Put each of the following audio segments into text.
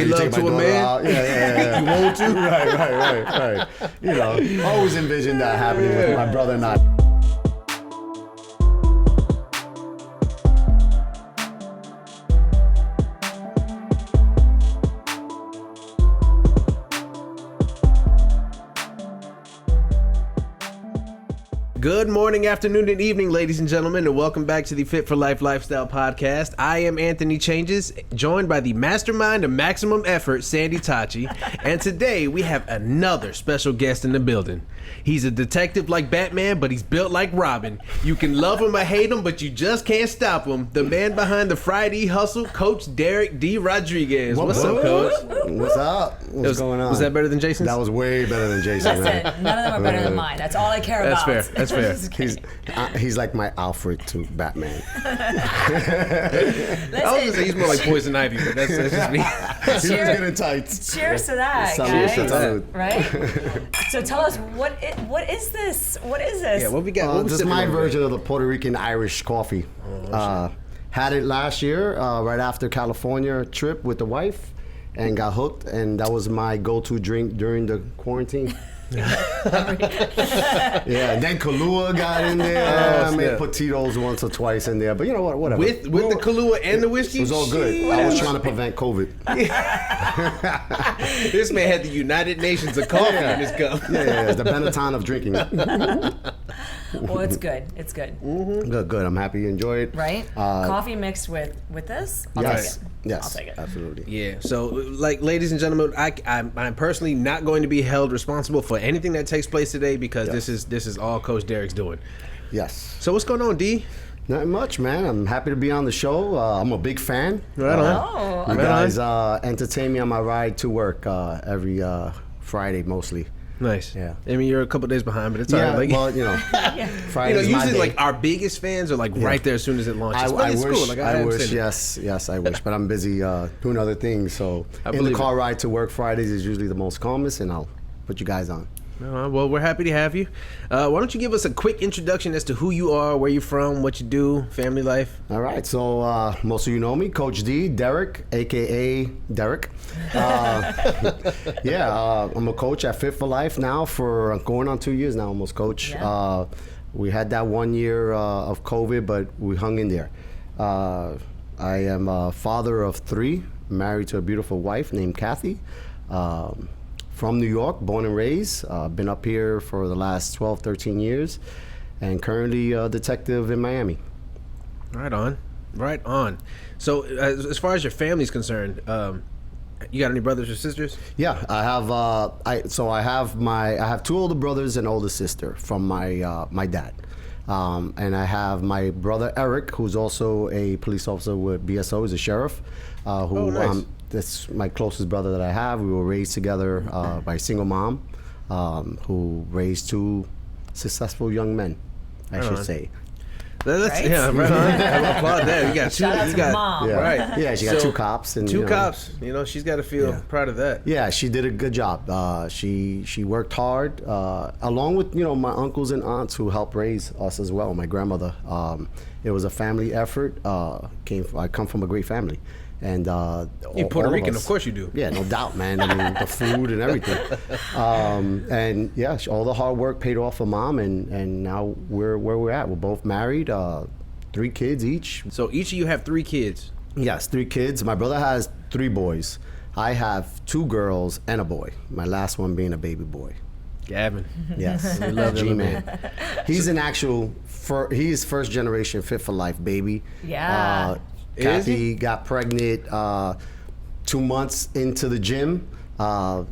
made love to a man. Yeah. You want to? Right. You know, always envisioned that happening with my brother and I. Good morning, afternoon, and evening, ladies and gentlemen, and welcome back to the Fit4Lyfe Lifestyle Podcast. I am Anthony Changes, joined by the mastermind of maximum effort, Sandy Tachi, and today we have another special guest in the building. He's a detective like Batman, but he's built like Robin. You can love him or hate him, but you just can't stop him. The man behind the Friday Hustle, Coach Dee Rodriguez. What's up, Coach? What's up? What's going on? Was that better than Jason's? That was way better than Jason's. Listen, none of them are better than mine. That's all I care about. That's fair. He's like my Alfred to Batman. I was gonna say he's more like Poison Ivy, but that's just me. He was getting tight. Cheers to that, guys. Right? So tell us, what is this? What is this? Yeah, what we got? This is my version of the Puerto Rican Irish coffee. Had it last year, right after California trip with the wife, and got hooked, and that was my go-to drink during the quarantine. Yeah, and then Kahlua got in there. I made Petitos once or twice in there, but you know what? Whatever. With the Kahlua and the whiskey, it was all good. I was trying to prevent COVID. This man had the United Nations of coffee in his cup. Yeah, the Benetton of drinking. Well, it's good. It's good. Mm-hmm. Good. I'm happy you enjoy it. Right? Coffee mixed with this? I'll take it. Yes, I'll take it. Absolutely. Yeah. So, like, ladies and gentlemen, I'm personally not going to be held responsible for anything that takes place today because this is all Coach Derek's doing. Yes. So what's going on, D? Not much, man. I'm happy to be on the show. I'm a big fan. Right on. You guys entertain me on my ride to work every Friday, mostly. Nice. Yeah. I mean, you're a couple days behind, but it's all right. Like, well, you know, Friday's my usually day. like our biggest fans are like right there as soon as it launches. I it's wish. cool. Like, I wish. Yes, I wish. But I'm busy doing other things. So in the car ride to work Fridays is usually the most calmest, and I'll put you guys on. Well, we're happy to have you. Why don't you give us a quick introduction as to who you are, where you're from, what you do, family life? All right. So most of you know me, Coach Dee, Derek, a.k.a. Derek. I'm a coach at Fit4Lyfe now for going on 2 years now, almost, Coach. Yeah. We had that 1 year of COVID, but we hung in there. I am a father of 3, married to a beautiful wife named Kathy. From New York, born and raised. Been up here for the last 12, 13 years, and currently a detective in Miami. Right on. So as far as your family's concerned, you got any brothers or sisters? Yeah, I have. I have 2 older brothers and older sister from my dad, and I have my brother Eric, who's also a police officer with BSO, he's a sheriff, nice. That's my closest brother that I have. We were raised together by a single mom, who raised 2 successful young men, I should say. Right? Yeah, right on. I applaud that. You got 2. Shout out you to got mom. Yeah. Right. Yeah, she got 2 cops and 2 cops. You know, she's got to feel proud of that. Yeah, she did a good job. She worked hard, along with my uncles and aunts who helped raise us as well. My grandmother. It was a family effort. I come from a great family. And you're Puerto Rican, of course you do. Yeah, no doubt, man. I mean, the food and everything. And yeah, all the hard work paid off for mom, and now we're where we're at. We're both married, 3 kids each. So each of you have 3 kids. Yes, 3 kids. My brother has 3 boys. I have 2 girls and a boy. My last one being a baby boy. Gavin. Yes, we love G-Man. He's an actual, he's first generation Fit4Lyfe baby. Yeah. Kathy got pregnant 2 months into the gym. I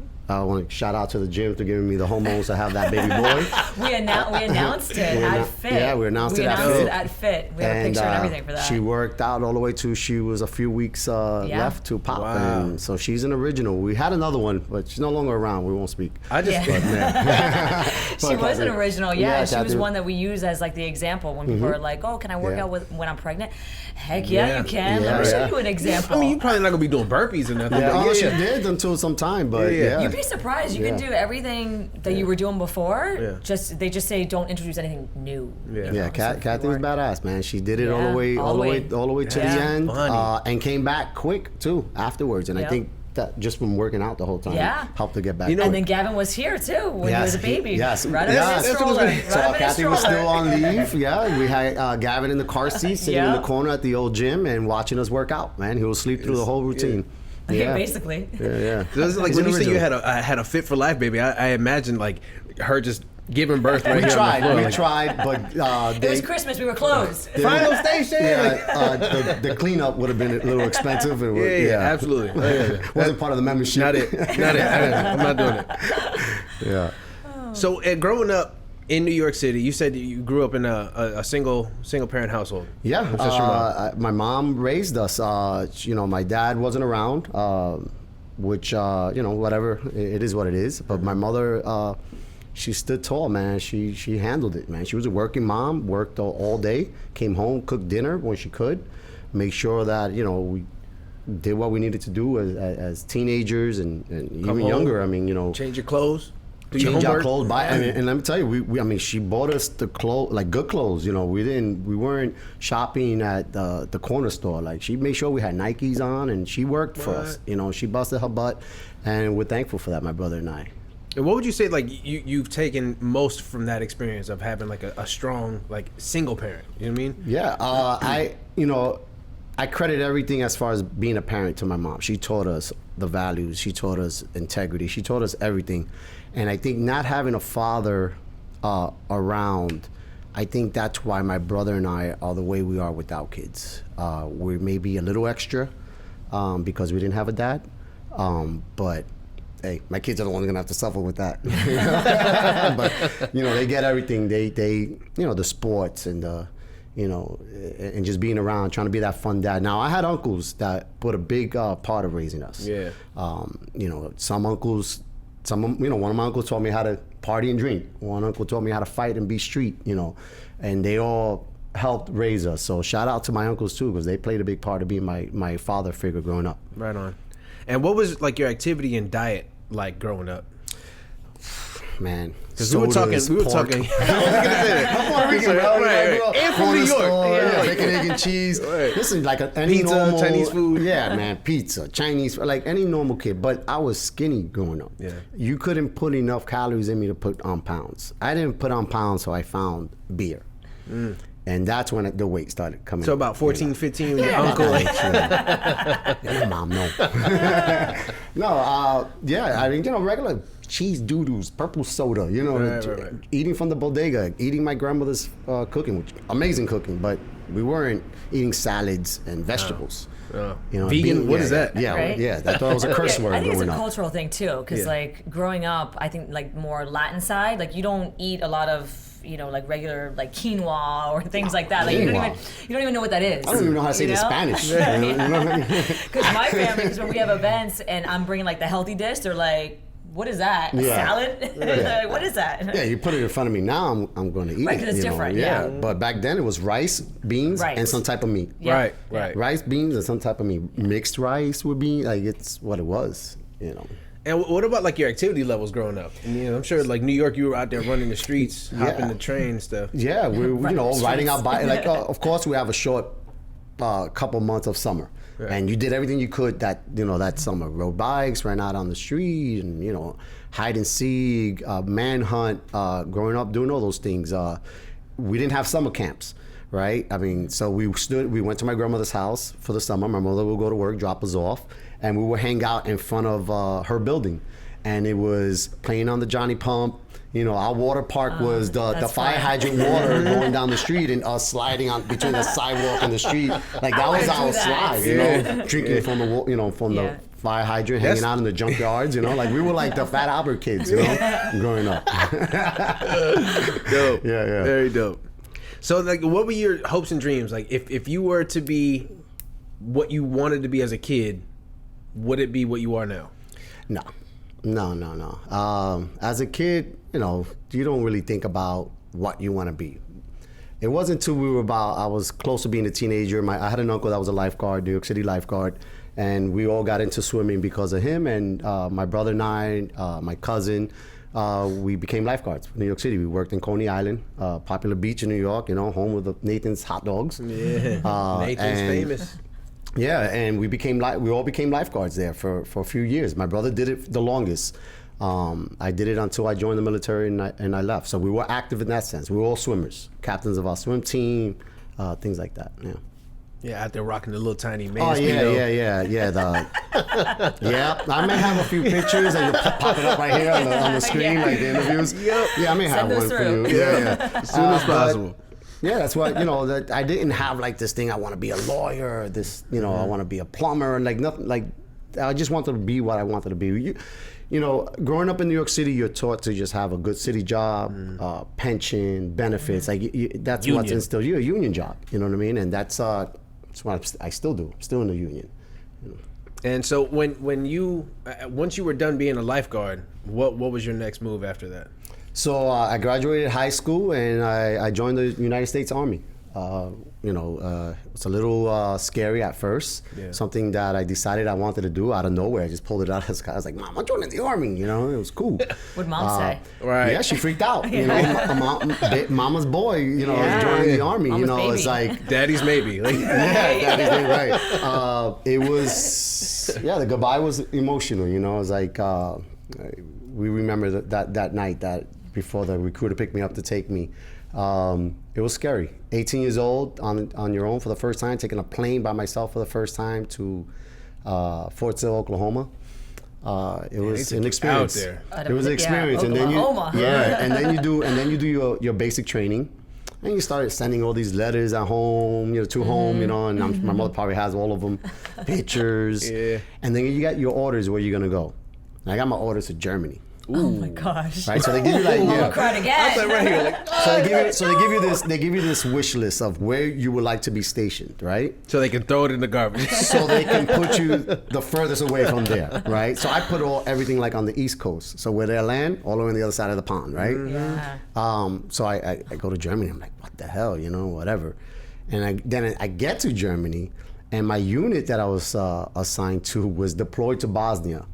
want to shout out to the gym for giving me the hormones to have that baby boy. We announced it at Fit. Yeah, we announced it at Fit. We have a picture and everything for that. She worked out all the way to she was a few weeks left to pop. Wow. And so she's an original. We had another one, but she's no longer around. We won't speak. She was an original. Yeah, she was Kathy. one that we use as like the example when people are like, "Oh, can I work out when I'm pregnant?" Heck yeah, you can. Let me show you an example. I mean, you're probably not gonna be doing burpees or nothing. Yeah, she did until some time, but You'd be surprised. You can do everything that you were doing before. Yeah. They just say don't introduce anything new. Yeah, Kathy was badass, man. She did it all the way to the end, Funny. and came back quick too afterwards. And I think that just from working out the whole time. Yeah. Helped to get back. And then Gavin was here too when he was a baby. Yes. Right up in his stroller. So Kathy was still on leave. Yeah. We had Gavin in the car seat, sitting in the corner at the old gym and watching us work out. Man, he would sleep through the whole routine. Yeah, basically. Yeah. So this is like when you say you had a Fit4Lyfe baby, I imagine like her just giving birth right here. We tried, but it was Christmas. We were closed. Final station. Yeah, the cleanup would have been a little expensive. Yeah, absolutely. Wasn't part of the membership. Not it. I'm not doing it. Yeah. So, growing up in New York City, you said you grew up in a single parent household. Yeah. My mom raised us. My dad wasn't around, which whatever, it is what it is. But my mother. She stood tall, man. She handled it, man. She was a working mom, worked all day, came home, cooked dinner when she could, make sure that, we did what we needed to do as teenagers and even younger. I mean, change your clothes, change our clothes. And let me tell you, she bought us the clothes, like good clothes. We weren't shopping at the corner store. Like, she made sure we had Nikes on, and she worked for us. She busted her butt, and we're thankful for that, my brother and I. And what would you say, like, you've taken most from that experience of having like a strong, like, single parent? You know what I mean? Yeah. I credit everything as far as being a parent to my mom. She taught us the values. She taught us integrity. She taught us everything. And I think not having a father around, I think that's why my brother and I are the way we are without kids. We're maybe a little extra because we didn't have a dad, but hey, my kids are the ones gonna have to suffer with that. But they get everything. They the sports and and just being around, trying to be that fun dad. Now, I had uncles that put a big part of raising us. Yeah. Some uncles, one of my uncles taught me how to party and drink. One uncle taught me how to fight and be street. And they all helped raise us. So shout out to my uncles too, because they played a big part of being my father figure growing up. Right on. And what was like your activity and diet like growing up? Man, because we were talking. I was gonna say that. I'm Puerto Rican, right. And from New York. Bacon, egg, and cheese. Right. Listen, like any pizza, normal Chinese food. Yeah, man, pizza, Chinese, like any normal kid. But I was skinny growing up. Yeah. You couldn't put enough calories in me to put on pounds. I didn't put on pounds, so I found beer. And that's when the weight started coming. So about 14, 15, your uncle. Your mom, no. I mean, regular cheese doodles, purple soda, Right. Eating from the bodega, eating my grandmother's cooking, which amazing cooking, but we weren't eating salads and vegetables. Vegan, what is that? Yeah, right? Yeah, I thought it was a curse word. I think it's a growing up. cultural thing too, because like growing up, I think like more Latin side, like you don't eat a lot of like regular like quinoa or things like that. Like you don't even know what that is. I don't even know how to say it in Spanish. Because my family, because when we have events and I'm bringing like the healthy dish, they're like, "What is that? A salad? Like, what is that?" Yeah, you put it in front of me now, I'm going to eat it. Right, because it's different. Yeah. But back then it was rice, beans, and some type of meat. Yeah. Right. Rice, beans, and some type of meat. Mixed rice with beans, like it's what it was. And what about like your activity levels growing up? I'm sure like New York, you were out there running the streets, hopping the train stuff. Yeah, we're riding our bike. Like of course we have a short couple months of summer, and you did everything you could that summer. Rode bikes, ran out on the street, and hide and seek, manhunt. Growing up, doing all those things. We didn't have summer camps. Right? I mean, so we went to my grandmother's house for the summer. My mother would go to work, drop us off, and we would hang out in front of her building. And it was playing on the Johnny Pump. Our water park was the fire hydrant water going down the street and us sliding on between the sidewalk and the street. Like that was our slide, drinking from the fire hydrant, hanging out in the junkyards, like we were like the Fat Albert kids, growing up. Dope. Yeah. Very dope. So, like, what were your hopes and dreams? Like, if you were to be what you wanted to be as a kid, would it be what you are now? No. As a kid, you don't really think about what you want to be. It wasn't until I was close to being a teenager. I had an uncle that was a lifeguard, New York City lifeguard, and we all got into swimming because of him. And my brother and I, my cousin, we became lifeguards in New York City. We worked in Coney Island, popular beach in New York, home with the Nathan's hot dogs. Yeah, Nathan's famous. Yeah, and we all became lifeguards there for a few years. My brother did it the longest. I did it until I joined the military and I left. So we were active in that sense. We were all swimmers, captains of our swim team, things like that. Yeah. Yeah, out there rocking the little tiny man. Oh yeah. Yeah, I may have a few pictures and you'll pop it up right here on the screen, like the interviews. Yep. Yeah, I may have one for you. Yeah. As soon as possible. Yeah, that's why, that I didn't have like this thing, I want to be a lawyer, this, I want to be a plumber, and like nothing, like I just wanted to be what I wanted to be. Growing up in New York City, you're taught to just have a good city job, pension, benefits, like that's union. What's instilled. You're a union job, you know what I mean? And that's what I still do. I'm still in the union. And so when you once you were done being a lifeguard, what was your next move after that? So I graduated high school and I joined the United States Army. It's a little scary at first. Yeah. Something that I decided I wanted to do out of nowhere. I just pulled it out of the sky. I was like, Mom, I'm joining the Army. It was cool. What'd Mom say? Right. Yeah, she freaked out. Mama's boy, is joining the Army. Mama's baby. It's like Daddy's maybe. Daddy's maybe, right. It was, the goodbye was emotional. It was like, we remember that night that before the recruiter picked me up to take me. It was scary. 18 years old on your own for the first time, taking a plane by myself for the first time to Fort Sill, Oklahoma. It was an experience. Out there. It was an experience, and then you do your basic training, and you started sending all these letters at home, to home, and my mother probably has all of them, pictures, and then you got your orders where you're gonna go. And I got my orders to Germany. Ooh. Oh my gosh! Right, so they give you like cried again. Right here, so they give you this wish list of where you would like to be stationed, right? So they can throw it in the garbage. So they can put you the furthest away from there, right? So I put everything like on the East Coast, so where they land, all the way on the other side of the pond, right? Yeah. So I go to Germany. I'm like, what the hell, whatever. And then I get to Germany, and my unit that I was assigned to was deployed to Bosnia.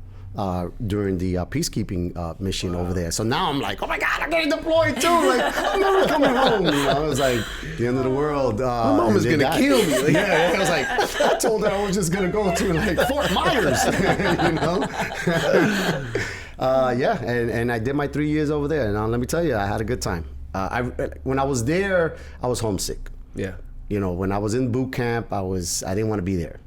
During the peacekeeping mission over there. So now I'm like, oh my God, I'm getting deployed too. Like, I'm never coming home. It was like the end of the world. My mom was going to kill me. Yeah, I was like, I told her I was just going to go to like Fort Myers, and I did my 3 years over there. And let me tell you, I had a good time. When I was there, I was homesick. Yeah. When I was in boot camp, I didn't want to be there.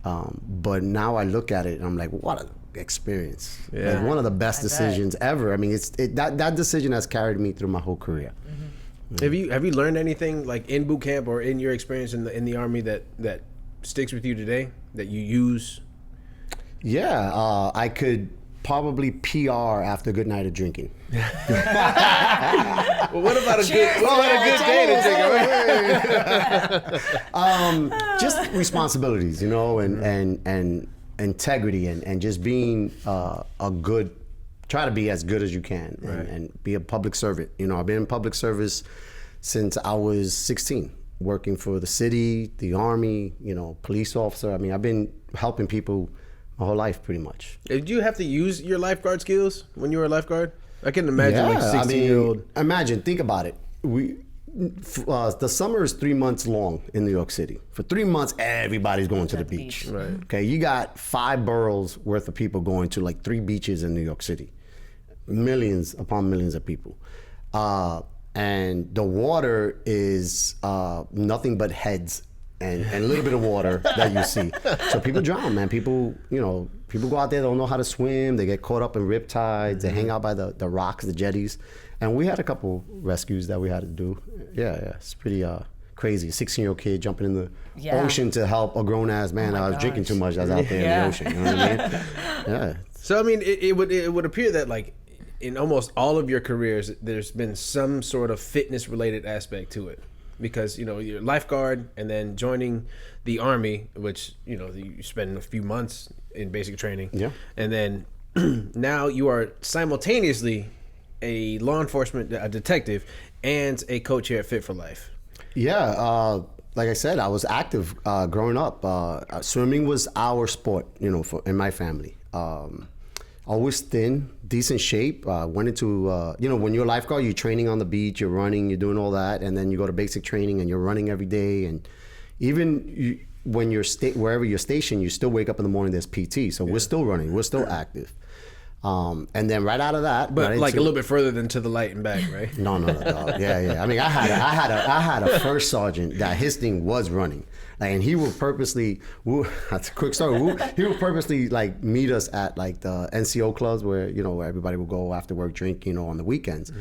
But now I look at it and I'm like, what a experience. Like one of the best decisions ever. I mean, that decision has carried me through my whole career. Mm-hmm. Have you learned anything like in boot camp or in your experience in the Army that sticks with you today that you use? Yeah, I could probably PR after a good night of drinking. Well, what about a good day to drink? Just responsibilities, and integrity and just being try to be as good as you can and be a public servant. I've been in public service since I was 16, working for the city, the Army, police officer. I mean, I've been helping people my whole life pretty much. Did you have to use your lifeguard skills when you were a lifeguard? I can imagine like 16-year-old. Think about it. The summer is 3 months long in New York City. For 3 months, everybody's going to the beach. Right. Okay, you got 5 boroughs worth of people going to like 3 beaches in New York City. Millions upon millions of people. And the water is nothing but heads and a little bit of water that you see. So people drown, man. People go out there, don't know how to swim. They get caught up in riptides. They hang out by the rocks, the jetties. And we had a couple rescues that we had to do. Yeah, it's pretty crazy. A 16-year-old kid jumping in the ocean to help a grown-ass man that was drinking too much that's out there in the ocean. You know what I mean? Yeah. So, I mean, it would appear that, like, in almost all of your careers, there's been some sort of fitness-related aspect to it. Because, you're a lifeguard and then joining the Army, which, you spend a few months in basic training. Yeah. And then now you are simultaneously a law enforcement detective and a coach here at Fit4Lyfe. Yeah, like I said, I was active growing up. Swimming was our sport, in my family. Always thin, decent shape. Went into, when you're a lifeguard, you're training on the beach, you're running, you're doing all that, and then you go to basic training and you're running every day. And even when you're wherever you're stationed, you still wake up in the morning. There's PT, so we're still running, we're still active. And then right out of that, but like a little bit further than to the light and back, right? No, dog. Yeah. I mean, I had a first sergeant that his thing was running, like, and he would purposely. That's a quick story. He would purposely like meet us at like the NCO clubs where where everybody would go after work, drink, on the weekends.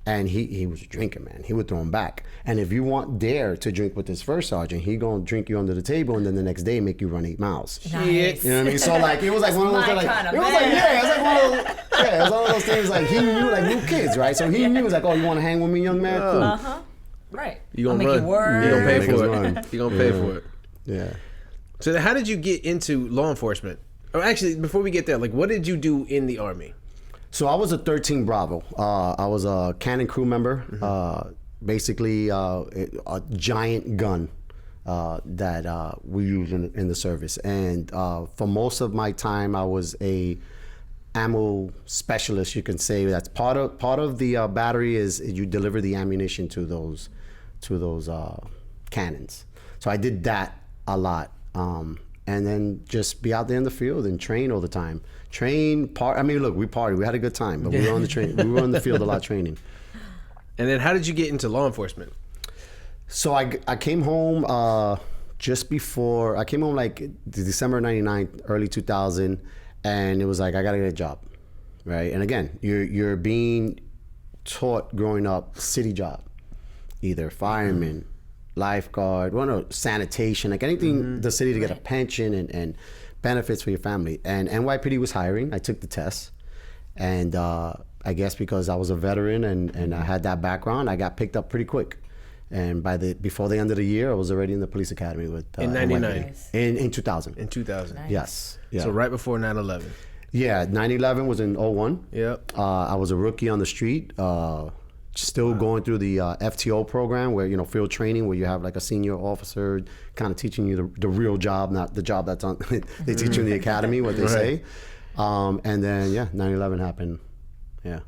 And he was drinking, man. He would throw him back. And if you dare to drink with his first sergeant, he gonna drink you under the table, and then the next day make you run 8 miles. Nice. You know what I mean? So like it was like one of those things, like it was like it was one of those things like he knew, like new kids, right? So he knew, like, oh, you want to hang with me, young man? Cool. Right. You gonna make run? You work. You gonna pay for it? Run. You gonna pay for it? Yeah. So then how did you get into law enforcement? Or actually, before we get there, like, what did you do in the Army? So I was a 13 Bravo. I was a cannon crew member. Basically, a giant gun that we used in the service. And for most of my time, I was a ammo specialist, you can say. That's part of the battery is you deliver the ammunition to those cannons. So I did that a lot. And then just be out there in the field and train all the time. I mean, look, we partied. We had a good time, but we were on the train. We were in the field a lot training. And then how did you get into law enforcement? So I came home just before. I came home like December '99, early 2000, and it was like I gotta get a job, right? And again, you're being taught growing up city job, either fireman, lifeguard, sanitation, like anything the city to get a pension and benefits for your family. And NYPD was hiring. I took the test, and I guess because I was a veteran and I had that background, I got picked up pretty quick. And before the end of the year, I was already in the police academy with in '99, nice. in 2000. In 2000, nice. Yes. Yeah. So right before 9/11. Yeah, 9/11 was in 01. Yep. I was a rookie on the street. Still going through the FTO program where, field training, where you have like a senior officer kind of teaching you the real job, not the job that's on, they teach you in the academy, what they say. And then, 9/11 happened. Yeah.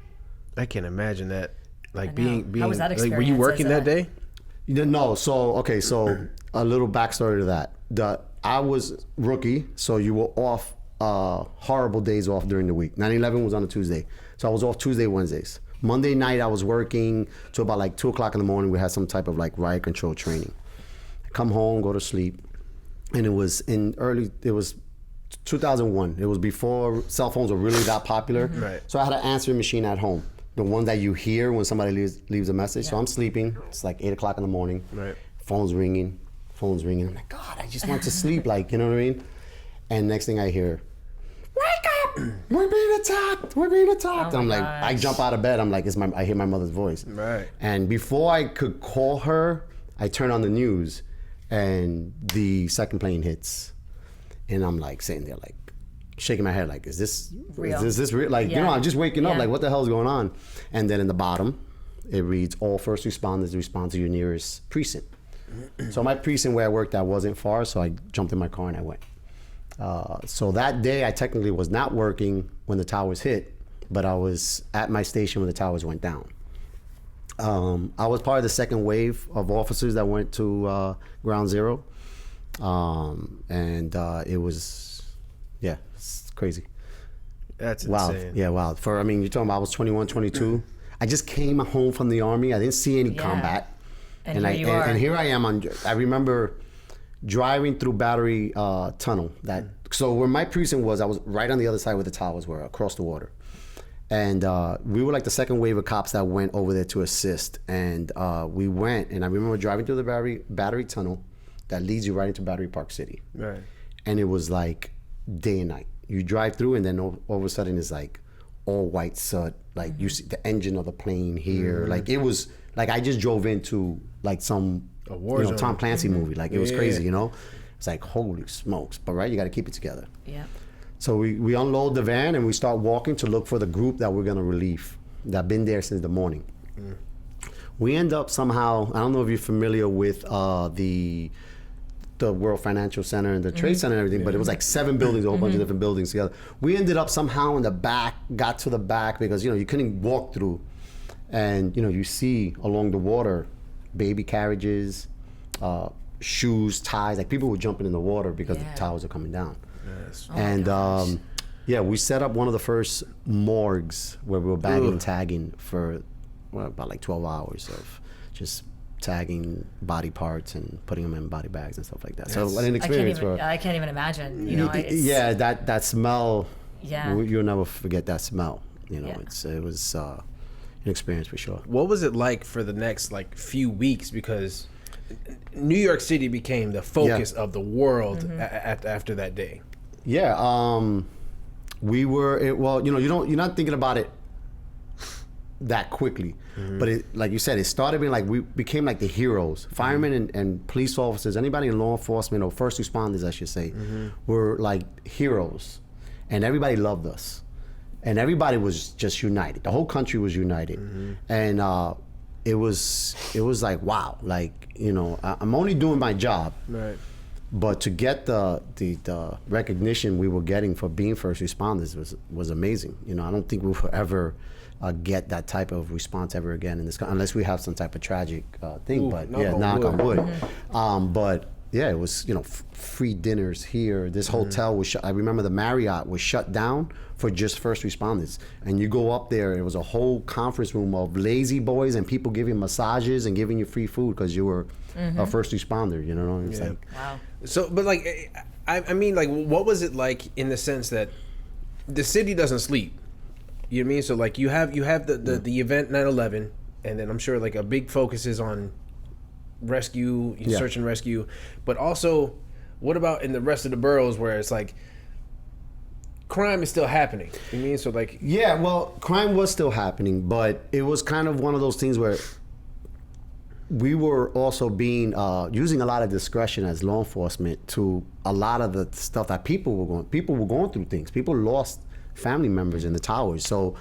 I can't imagine that. Like being How was that experience? like, were you working that day? No. So a little backstory to that. I was rookie, so you were off, horrible days off during the week. 9/11 was on a Tuesday. So I was off Tuesday, Wednesdays. Monday night, I was working to about like 2 o'clock in the morning. We had some type of like riot control training. I come home, go to sleep. And it was 2001. It was before cell phones were really that popular. Right. So I had an answering machine at home. The one that you hear when somebody leaves a message. So I'm sleeping. It's like 8 o'clock in the morning. Right. Phone's ringing. I'm like, God, I just want to sleep. Like, you know what I mean? And next thing I hear, wake up! We're being attacked! Oh I'm like, gosh. I jump out of bed. I'm like, I hear my mother's voice. Right. And before I could call her, I turn on the news, and the second plane hits, and I'm like sitting there, like shaking my head, like, is this real? Is this real? Like, I'm just waking up, like, what the hell is going on? And then in the bottom, it reads, all first responders respond to your nearest precinct. So my precinct where I worked at wasn't far, so I jumped in my car and I went. So that day, I technically was not working when the towers hit, but I was at my station when the towers went down. I was part of the second wave of officers that went to Ground Zero. And it was, it's crazy. That's Wild. insane. Yeah, wild. You're talking about I was 21, 22. I just came home from the Army. I didn't see any combat. And here I am. I remember driving through Battery Tunnel. So where my precinct was, I was right on the other side where the towers were, across the water. And we were like the second wave of cops that went over there to assist. And we went, and I remember driving through the Battery Tunnel that leads you right into Battery Park City. Right. And it was like day and night. You drive through, and then all of a sudden it's like all white soot. Like you see the engine of the plane here. Like it was like I just drove into like some Tom Clancy movie. Like it was crazy, It's like, holy smokes. But you got to keep it together. Yeah. So we unload the van and we start walking to look for the group that we're gonna relieve that been there since the morning. We end up somehow, I don't know if you're familiar with the World Financial Center and the Trade Center and everything, but it was like 7 buildings, a whole bunch of different buildings together. We ended up somehow in the back, got to the back because you couldn't walk through, and you see along the water, baby carriages, shoes, ties. Like people were jumping in the water because the towers are coming down. Yes. And we set up one of the first morgues where we were bagging and tagging for about like 12 hours of just tagging body parts and putting them in body bags and stuff like that. So what an experience. I can't even imagine. You know, it's, that smell. Yeah. You'll never forget that smell. You know, it was an experience for sure. What was it like for the next like few weeks? Because New York City became the focus of the world after that day. Yeah, we were. You're not thinking about it that quickly, but like you said, it started being like we became like the heroes. Firemen and police officers, anybody in law enforcement or first responders, I should say, were like heroes, and everybody loved us, and everybody was just united. The whole country was united, and it was like wow, like I'm only doing my job, right? But to get the recognition we were getting for being first responders was amazing. I don't think we will ever get that type of response ever again in this country, unless we have some type of tragic thing. Ooh, but knock on wood. But yeah, it was free dinners here. This hotel was shut. I remember the Marriott was shut down for just first responders. And you go up there, it was a whole conference room of lazy boys and people giving massages and giving you free food because you were a first responder. It's like, wow. So, but like, I mean, like, what was it like in the sense that the city doesn't sleep? You know what I mean? So, like, you have the event 9/11, and then I'm sure like a big focus is on rescue, search and rescue, but also, what about in the rest of the boroughs where it's like crime is still happening? You know what I mean? So, like, yeah, well, crime was still happening, but it was kind of one of those things where we were also being using a lot of discretion as law enforcement to a lot of the stuff that people were going through things. People lost family members in the towers. So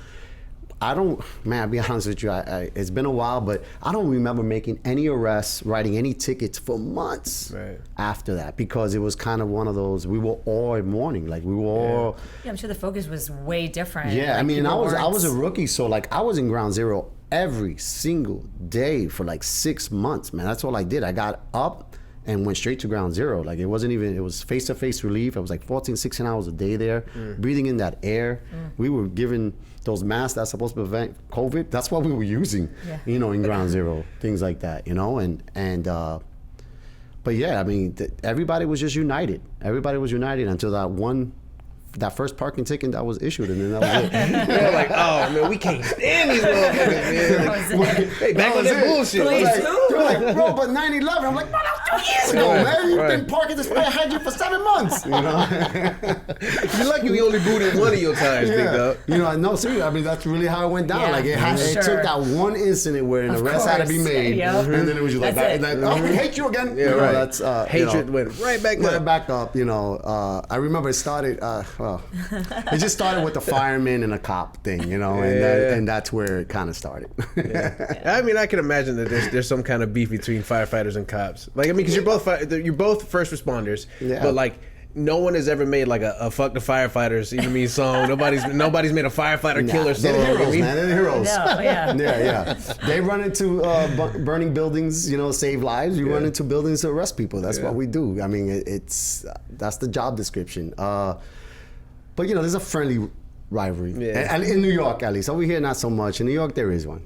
I'll be honest with you, it's been a while, but I don't remember making any arrests, writing any tickets for months after that, because it was kind of one of those, we were all in mourning. Like we were all... Yeah, I'm sure the focus was way different. Yeah, like, I mean, I was a rookie, so like I was in ground zero every single day for like 6 months, man. That's all I did. I got up and went straight to ground zero. Like it was face-to-face relief. I was like 14, 16 hours a day there, breathing in that air. We were given those masks that's supposed to prevent COVID. That's what we were using, in ground zero, things like that, but yeah, I mean, everybody was just united. Everybody was united until that first parking ticket that was issued, and then that was it. They're like, oh man, we can't stand these motherfuckers, man. Hey, back on that bullshit. They're like, bro, but 9/11. I'm like, bro, that was 2 years ago, man. You've been parking this fire hydrant for 7 months. You're lucky we only booted one of your tires, big dog. No, seriously. I mean, that's really how it went down. Like it took that one incident where an arrest had to be made, and then it was just like, oh, we hate you again. Yeah, right. That's hatred went right back up. Right back up. I remember it started. It just started with the fireman and a cop thing, and that's where it kind of started. I mean, I can imagine that there's some kind of beef between firefighters and cops. Like, I mean, because you're both first responders, but like no one has ever made like a "fuck the firefighters" song. Nobody's made a firefighter killer song. They're the heroes, man. They're the heroes. No, yeah. Yeah. They run into burning buildings, save lives. You run into buildings to arrest people. That's what we do. I mean, that's the job description. But there's a friendly rivalry. And in New York, at least. Over here, not so much. In New York, there is one.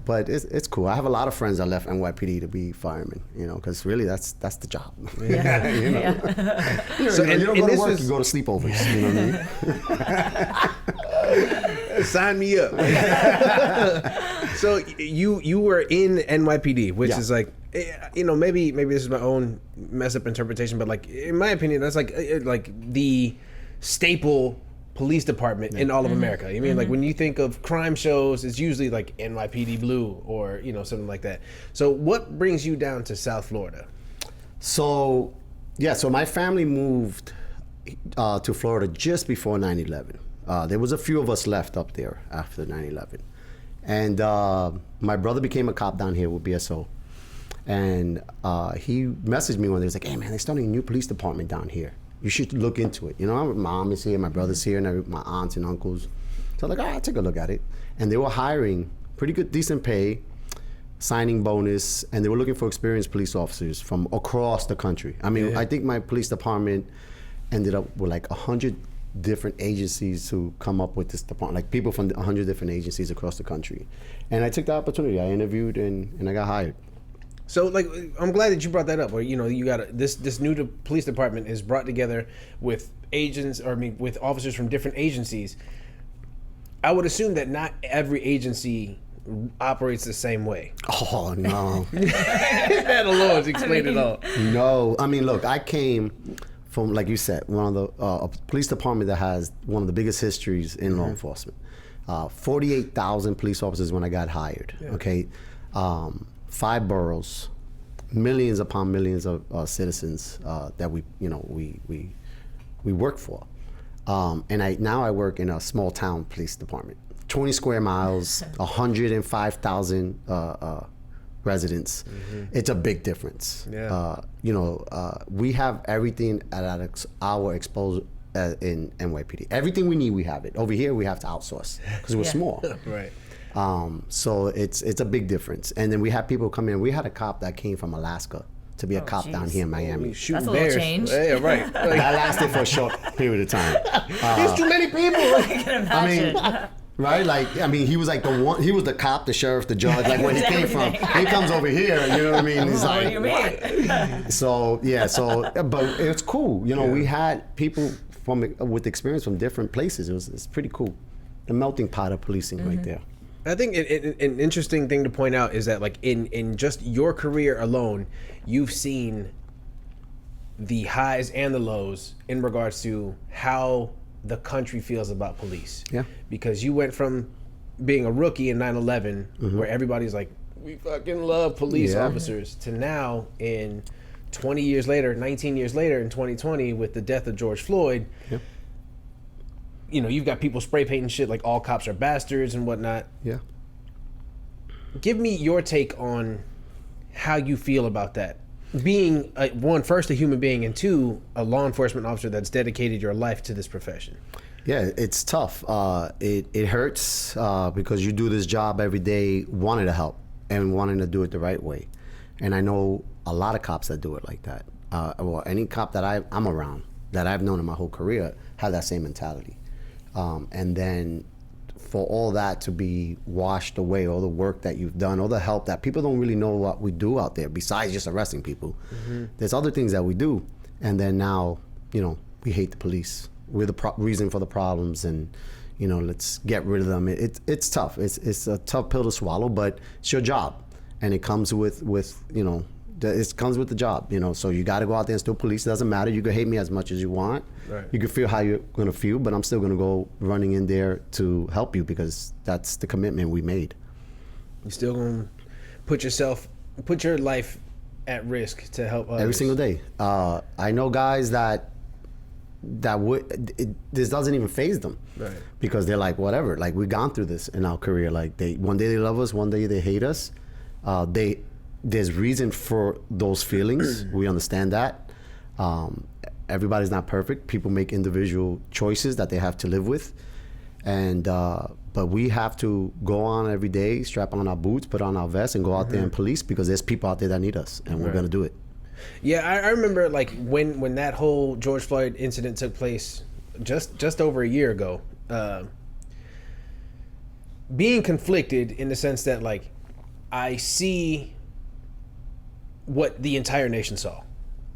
But it's cool. I have a lot of friends that left NYPD to be firemen. Because really, that's the job. Yeah. So you don't go to work, you go to sleepovers. You know what I mean? Sign me up. So you were in NYPD, which is like, maybe this is my own mess up interpretation, but like in my opinion, that's like the staple police department in all of America. You mean like when you think of crime shows, it's usually like NYPD Blue or something like that. So what brings you down to South Florida? So my family moved to Florida just before 9/11. There was a few of us left up there after 9/11, and my brother became a cop down here with BSO, and he messaged me one day. He was like, "Hey man, they're starting a new police department down here. You should look into it." My mom is here, my brother's here, and my aunts and uncles. So I'm like, I'll take a look at it. And they were hiring pretty good, decent pay, signing bonus, and they were looking for experienced police officers from across the country. I mean, I think my police department ended up with like 100 different agencies who come up with this department, like people from 100 different agencies across the country. And I took the opportunity. I interviewed and I got hired. So, like, I'm glad that you brought that up. Where, you know, you got this new police department is brought together with with officers from different agencies. I would assume that not every agency operates the same way. Oh no! That alone explain it all. No, I mean, look, I came from, like you said, one of the a police department that has one of the biggest histories in law enforcement. 48,000 police officers when I got hired. Yeah. Okay. 5 boroughs, millions upon millions of citizens that we work for, and now I work in a small town police department, 20 square miles, 105,000 residents. It's a big difference. Yeah. We have everything at our exposure in NYPD. Everything we need, we have it. Over here, we have to outsource because we're small. Right. So it's a big difference. And then we have people come in. We had a cop that came from Alaska to be a cop down here in Miami. That's a little change. Yeah, right. That lasted for a short period of time. There's too many people. I can imagine. I mean, right? Like, I mean, he was like he was the cop, the sheriff, the judge, like where he came from. He comes over here, you know what I mean? He's like, what? So, but it's cool. You know, we had people with experience from different places. It's pretty cool. The melting pot of policing right there. I think an interesting thing to point out is that, like, in just your career alone, you've seen the highs and the lows in regards to how the country feels about police. Yeah. Because you went from being a rookie in 9/11, where everybody's like, we fucking love police officers, to now in 20 years later, 19 years later, in 2020, with the death of George Floyd. Yeah. You know, you've got people spray painting shit like all cops are bastards and whatnot. Yeah. Give me your take on how you feel about that. Being, first, a human being, and two, a law enforcement officer that's dedicated your life to this profession. Yeah, it's tough. It hurts because you do this job every day wanting to help and wanting to do it the right way. And I know a lot of cops that do it like that. Well, any cop that I'm around, that I've known in my whole career, have that same mentality. And then for all that to be washed away, all the work that you've done, all the help that people don't really know what we do out there besides just arresting people. There's other things that we do. And then now, you know, we hate the police. We're the reason for the problems, and, you know, let's get rid of them. It's tough. It's a tough pill to swallow, but it's your job. And it comes with you know, it comes with the job, you know, so you got to go out there and still police. It doesn't matter. You can hate me as much as you want. Right. You can feel how you're going to feel, but I'm still going to go running in there to help you because that's the commitment we made. You're still going to put your life at risk to help others. Every single day. I know guys that this doesn't even faze them. Right. Because they're like, whatever, like, we've gone through this in our career. Like, one day they love us, one day they hate us. There's reason for those feelings. We understand that. Everybody's not perfect. People make individual choices that they have to live with. And but we have to go on every day, strap on our boots, put on our vests, and go out there and police, because there's people out there that need us, and we're going to do it. Yeah, I remember, like, when that whole George Floyd incident took place just over a year ago, being conflicted in the sense that, like, I see what the entire nation saw.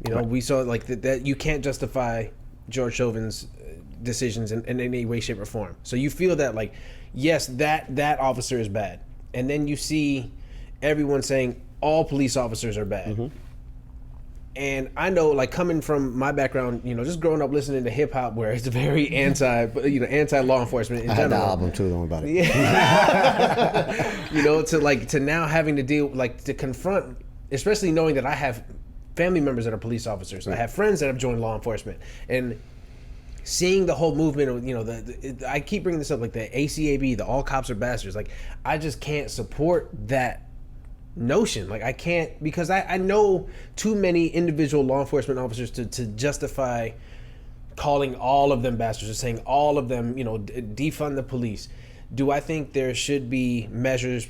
You know, we saw, like, that you can't justify George Chauvin's decisions in any way, shape, or form. So you feel that, like, yes, that officer is bad. And then you see everyone saying all police officers are bad. And I know, like, coming from my background, you know, just growing up listening to hip hop, where it's very anti law enforcement in general. I had the album too, don't worry about it. Yeah. You know, to now having to deal, like, to confront, especially knowing that I have family members that are police officers. I have friends that have joined law enforcement, and seeing the whole movement of, you know, I keep bringing this up, like the ACAB, the all cops are bastards. Like, I just can't support that notion. Like, I can't, because I know too many individual law enforcement officers to justify calling all of them bastards or saying all of them, you know, defund the police. Do I think there should be measures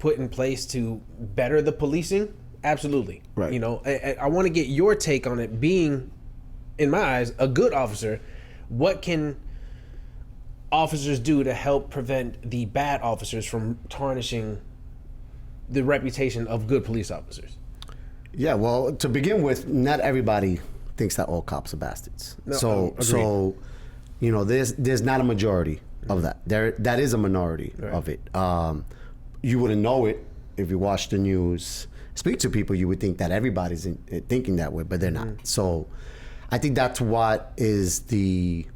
put in place to better the policing? Absolutely. Right. You know, I want to get your take on it. Being, in my eyes, a good officer, what can officers do to help prevent the bad officers from tarnishing the reputation of good police officers? Yeah, well, to begin with, not everybody thinks that all cops are bastards. No, So, you know, there's not a majority of that. That is a minority of it. You wouldn't know it if you watch the news. Speak to people, you would think that everybody's thinking that way, but they're not. So, I think that's what is the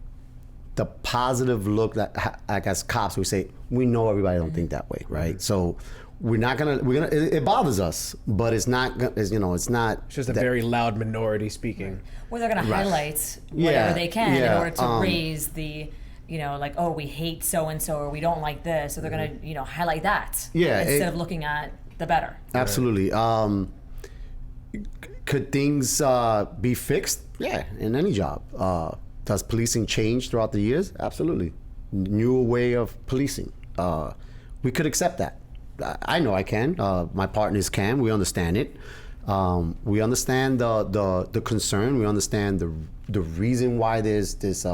positive look that, like, as cops, we say we know everybody don't think that way, right? So. We're gonna. It bothers us, but it's not. It's not. It's just a very loud minority speaking. Well, they're going to highlight whatever they can in order to raise the, like, oh, we hate so and so, or we don't like this, so they're going to, highlight that. Yeah. Instead of looking at the better. Absolutely. Could things be fixed? Yeah, in any job. Does policing change throughout the years? Absolutely. New way of policing. We could accept that. I know I can. My partners can. We understand it. We understand the concern. We understand the reason why there's this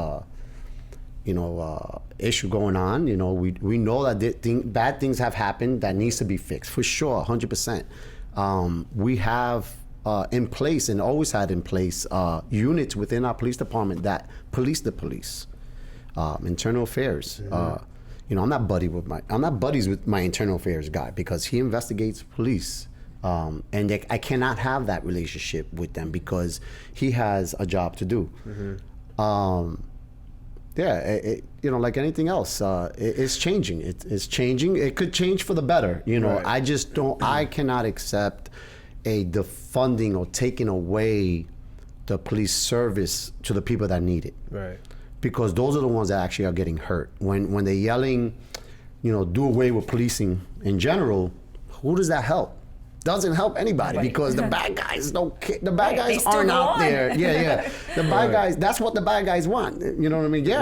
issue going on. We know that bad things have happened that needs to be fixed for sure, 100%. We have in place and always had in place units within our police department that police the police, internal affairs. I'm not buddies with my internal affairs guy because he investigates police, and I cannot have that relationship with them because he has a job to do. Like anything else, it's changing. It's changing. It could change for the better. Right. I just don't. I cannot accept a defunding or taking away the police service to the people that need it. Right. Because those are the ones that actually are getting hurt. When they're yelling, do away with policing in general, who does that help? Doesn't help anybody because the bad guys don't care. The bad guys aren't out there. Yeah. The bad guys, that's what the bad guys want. You know what I mean? Yeah.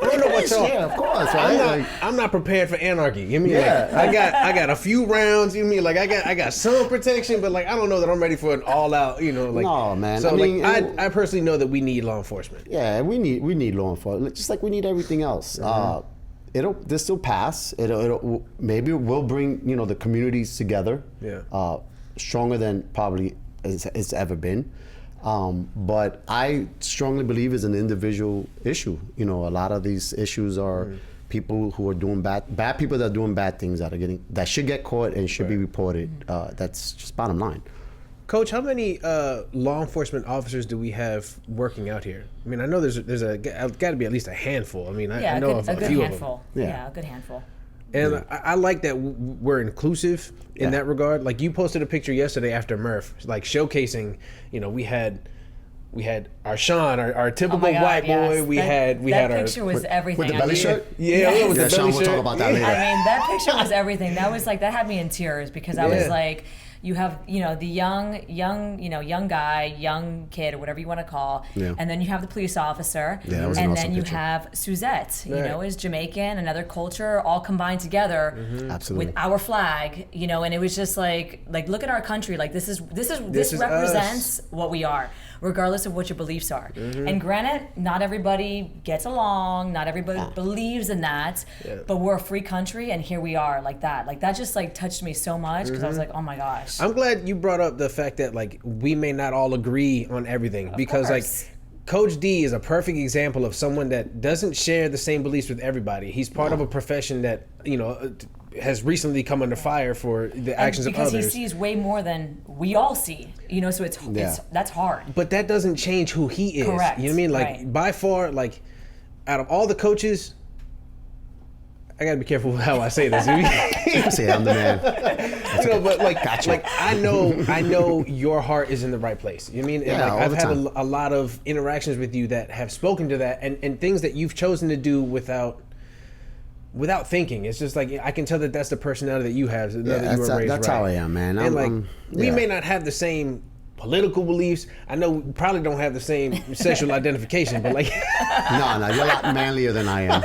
I don't know what y'all. Yeah, of course. Right? I'm not prepared for anarchy. You mean I got a few rounds. You mean I got some protection, but I don't know that I'm ready for an all out. No, man. So I personally know that we need law enforcement. Yeah, we need law enforcement, just like we need everything else. This will pass. Maybe it will bring the communities together. Yeah. Stronger than probably it's ever been. But I strongly believe it's an individual issue. A lot of these issues are people who are doing bad people that are doing bad things that should get caught and should be reported. That's just bottom line. Coach, how many law enforcement officers do we have working out here? I mean, I know there's got to be at least a handful. I mean, I know of a few handful. Of them. Yeah, a good handful. And I like that we're inclusive in that regard. Like, you posted a picture yesterday after Murph, showcasing, we had our Sean, our typical white boy. That picture was everything. With the belly shirt? Yeah, with the belly Sean, shirt. We'll talk about that later. I mean, that picture was everything. That was that had me in tears because I was like, you have, the young guy, young kid, or whatever you want to call, and then you have the police officer, and then you have Suzette, is Jamaican, another culture, all combined together with our flag, and it was just like look at our country, this represents us. What we are, regardless of what your beliefs are. And granted, not everybody gets along, not everybody believes in that, but we're a free country, and here we are like that. That just touched me so much because I was like, oh my gosh. I'm glad you brought up the fact that we may not all agree on everything, because Coach Dee is a perfect example of someone that doesn't share the same beliefs with everybody. He's part of a profession that has recently come under fire for the actions of others. Because he sees way more than we all see, so it's that's hard. But that doesn't change who he is. Correct. You know what I mean? By far, out of all the coaches, I gotta be careful with how I say this. Say I'm the man. But gotcha. I know your heart is in the right place. You know what I mean? Yeah, I've had a lot of interactions with you that have spoken to that, and things that you've chosen to do without thinking. It's just I can tell that that's the personality that you have. That you were raised that's right. how I am, man. And we may not have the same political beliefs. I know we probably don't have the same sexual identification, but like no, you're a lot manlier than I am.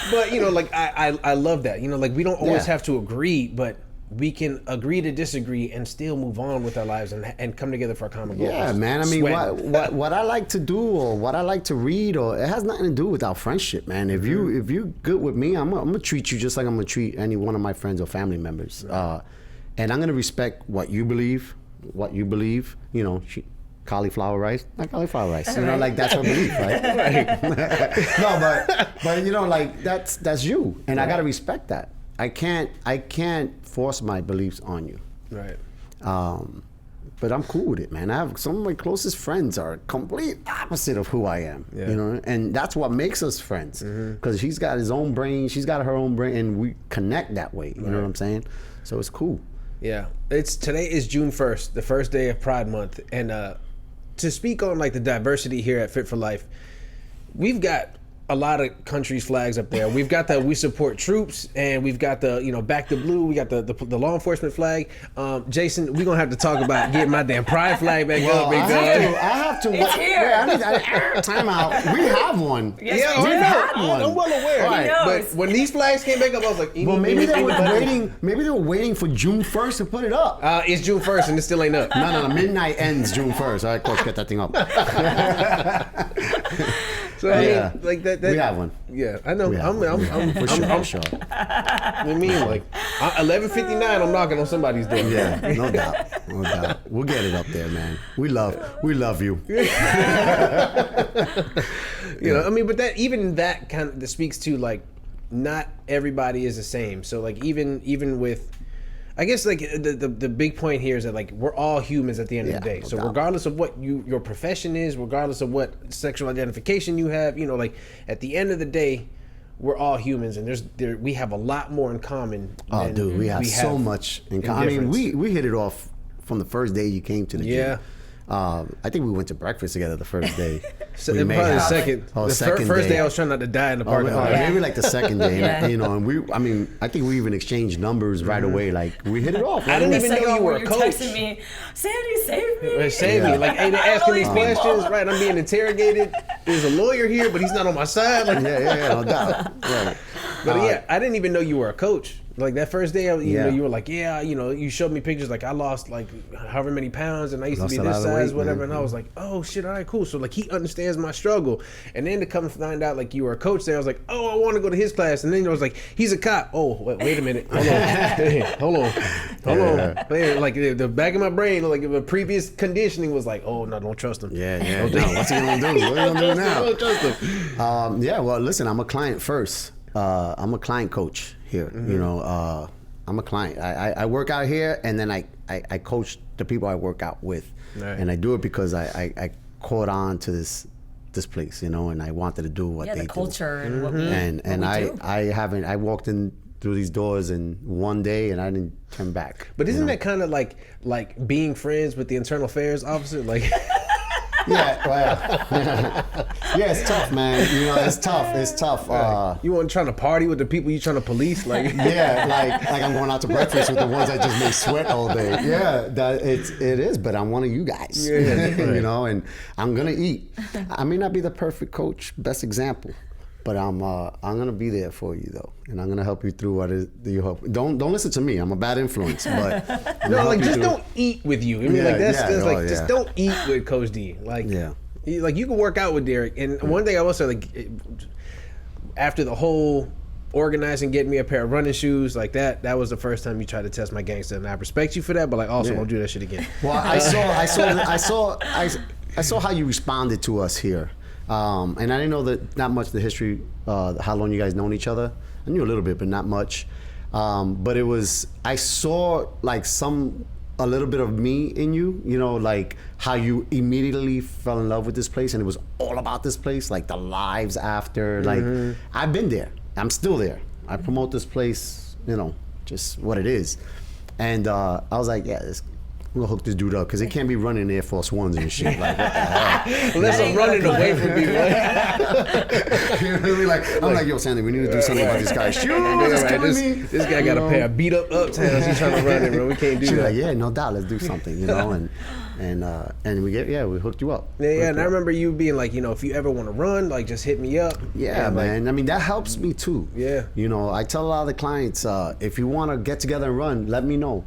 But you know, like I love that. You know, like we don't always have to agree, but we can agree to disagree and still move on with our lives and come together for a common goal. Yeah, man. I mean, what I like to do or what I like to read, or it has nothing to do with our friendship, man. If you good with me, I'm gonna treat you just like I'm gonna treat any one of my friends or family members. Right. And I'm gonna respect what you believe. You know, cauliflower rice, not cauliflower rice. You know, like that's her belief, right? No, but you know, like that's you, and I gotta respect that. I can't force my beliefs on you. Right. But I'm cool with it, man. I have some of my closest friends are complete opposite of who I am. Yeah. You know, and that's what makes us friends. Because he's got his own brain, she's got her own brain, and we connect that way. You know what I'm saying? So it's cool. Yeah. Today is June 1st, the first day of Pride Month, and to speak on like the diversity here at Fit4Lyfe, we've got a lot of countries' flags up there. We've got the "We support troops," and we've got the "Back the Blue." We got the law enforcement flag. Jason, we're gonna have to talk about getting my damn pride flag back up. Big I have to. It's here. I need time out. We have one. Yes, we had one. I'm well aware. Right. But when these flags came back up, I was like, well, maybe they were waiting. Maybe they were waiting for June 1st to put it up. It's June 1st and it still ain't up. No. Midnight ends June 1st. All right, Coach, get that thing up. So I mean, like that. We have one. Yeah, I know. I'm for sure. I mean, like 11:59, I'm knocking on somebody's door. Yeah, no doubt. We'll get it up there, man. We love you. You know, I mean, but that kind of speaks to like not everybody is the same. So like even with, I guess like the big point here is that like we're all humans at the end of the day. So regardless of what your profession is, regardless of what sexual identification you have, you know, like at the end of the day, we're all humans, and we have a lot more in common. Oh, dude, we have so much in common. I mean, we hit it off from the first day you came to the gym. I think we went to breakfast together the first day. Probably the second. The first day I was trying not to die in the parking lot. Maybe like the second day, you know. And I think we even exchanged numbers right away. Like we hit it off. I didn't even know you were a coach. Texting me, Sandy, save me. Save me. Like, hey, they're asking these questions. Right, I'm being interrogated. There's a lawyer here, but he's not on my side. Like, yeah, no doubt. Right. But I didn't even know you were a coach. Like that first day, you know, you were like, you showed me pictures. Like I lost like however many pounds, and I used to be this size, whatever. Man. And I was like, oh shit, all right, cool. So like he understands my struggle. And then to come find out like you were a coach there, I was like, oh, I want to go to his class. And then I was like, he's a cop. Oh, wait a minute, hold on. Like the back of my brain, like the previous conditioning was like, oh no, don't trust him. Yeah. No, what's he gonna do? What are you gonna do now? Don't trust him. Yeah. Well, listen, I'm a client first. I'm a client coach here. You know, I'm a client. I work out here, and then I coach the people I work out with. Right. And I do it because I caught on to this place, you know, and I wanted to do what they do. The culture and what we and I walked in through these doors in one day, and I didn't turn back. But isn't that kind of like being friends with the internal affairs officer? Like Yeah, well, yeah, it's tough, man. You know, it's tough. You weren't trying to party with the people you trying to police, like yeah, like I'm going out to breakfast with the ones that just make sweat all day. Yeah, it is, but I'm one of you guys. Yeah, you know, and I'm gonna eat. I may not be the perfect coach, best example, but I'm gonna be there for you though, and I'm gonna help you through what is you hope. Don't listen to me. I'm a bad influence, but no, like just don't eat with you. I mean, just don't eat with Coach Dee. Like like you can work out with Derek. And one thing I will say, like after the whole organizing, getting me a pair of running shoes, like that was the first time you tried to test my gangster, and I respect you for that. But like also don't do that shit again. Well, I saw how you responded to us here. And I didn't know not much the history, how long you guys known each other. I knew a little bit, but not much. But I saw like a little bit of me in you, you know, like how you immediately fell in love with this place, and it was all about this place, like the lives after. Like I've been there, I'm still there. I promote this place, you know, just what it is. And I was like, yeah, I'm gonna hook this dude up because he can't be running Air Force Ones and shit. Like, what the hell? Unless I'm running away from people. You know what I mean? Like, I'm like, yo, Sandy, we need to do something about this guy's shoes. It's killing me. This guy got a pair of beat up Uptowns. He's trying to run it, bro. We can't do She's that. like, yeah, no doubt, let's do something, you know, and we hooked you up. Yeah, and I remember you being like, you know, if you ever want to run, like, just hit me up. Yeah, and man. I mean, that helps me too. Yeah. You know, I tell a lot of the clients, if you want to get together and run, let me know.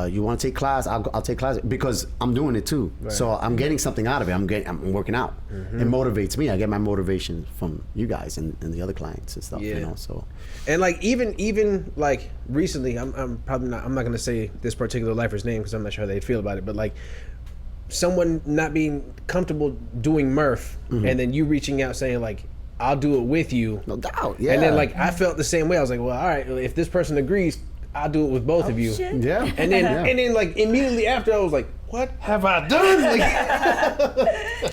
You want to take class, I'll take class because I'm doing it too. Right. So I'm getting something out of it. I'm working out. It motivates me. I get my motivation from you guys and the other clients and stuff. You know, so. And like even like recently, I'm not gonna say this particular lifer's name because I'm not sure how they'd feel about it, but like someone not being comfortable doing Murph and then you reaching out saying like, I'll do it with you. No doubt, yeah. And then like I felt the same way. I was like, well, all right, if this person agrees, I'll do it with both of you. Shit. Yeah. And then like immediately after I was like, what have I done? Like,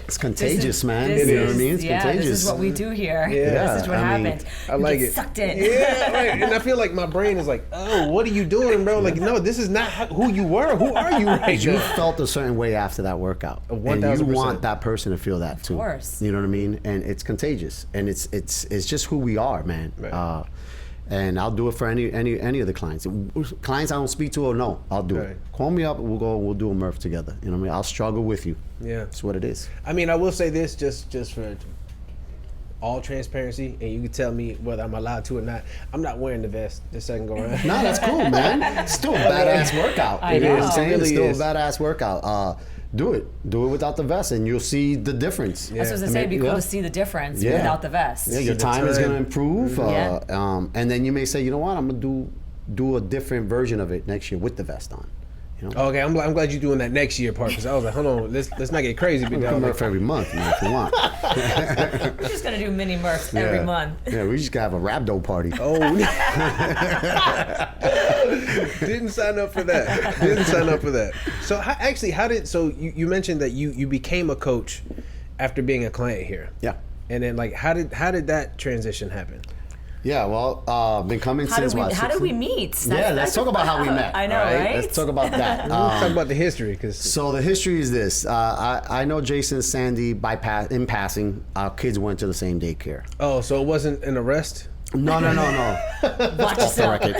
it's contagious, man. You know what I mean? It's contagious. This is what we do here. Yeah. This is what happens. I like get it. Sucked in. Yeah, right. And I feel like my brain is like, oh, what are you doing, bro? Like, no, this is not who you were. Who are you right You now? felt a certain way after that workout. 1000%. And you want that person to feel that too. Of course. You know what I mean? And it's contagious. And it's just who we are, man. Right. And I'll do it for any of the clients. Clients I don't speak to or no, I'll do it. Call me up, we'll do a Murph together. You know what I mean? I'll struggle with you. Yeah. That's what it is. I mean, I will say this just for all transparency, and you can tell me whether I'm allowed to or not. I'm not wearing the vest this second go around. No, that's cool, man. It's still a badass workout. I You know what know. I'm saying? It It's really still a badass workout. Do it without the vest, and you'll see the difference. That's what I was gonna say. It'd be cool to see the difference without the vest. Yeah, your time is gonna improve. Yeah. And then you may say, you know what, I'm gonna do a different version of it next year with the vest on. You know? Okay, I'm glad you're doing that next year part because I was like, hold on, let's not get crazy. But Come Murph every month, man, if you want. We're just gonna do mini Murphs every month. Yeah, we just gotta have a rhabdo party. Oh, didn't sign up for that. So how did you mentioned that you became a coach after being a client here? Yeah. And then like how did that transition happen? Yeah, well, been coming since what? How did we meet? Let's talk about how we met. I know, right? Let's talk about that. Let's talk about the history, So the history is this: I know Jason and Sandy in passing. Our kids went to the same daycare. Oh, so it wasn't an arrest? No. Watch Off the yourself. record.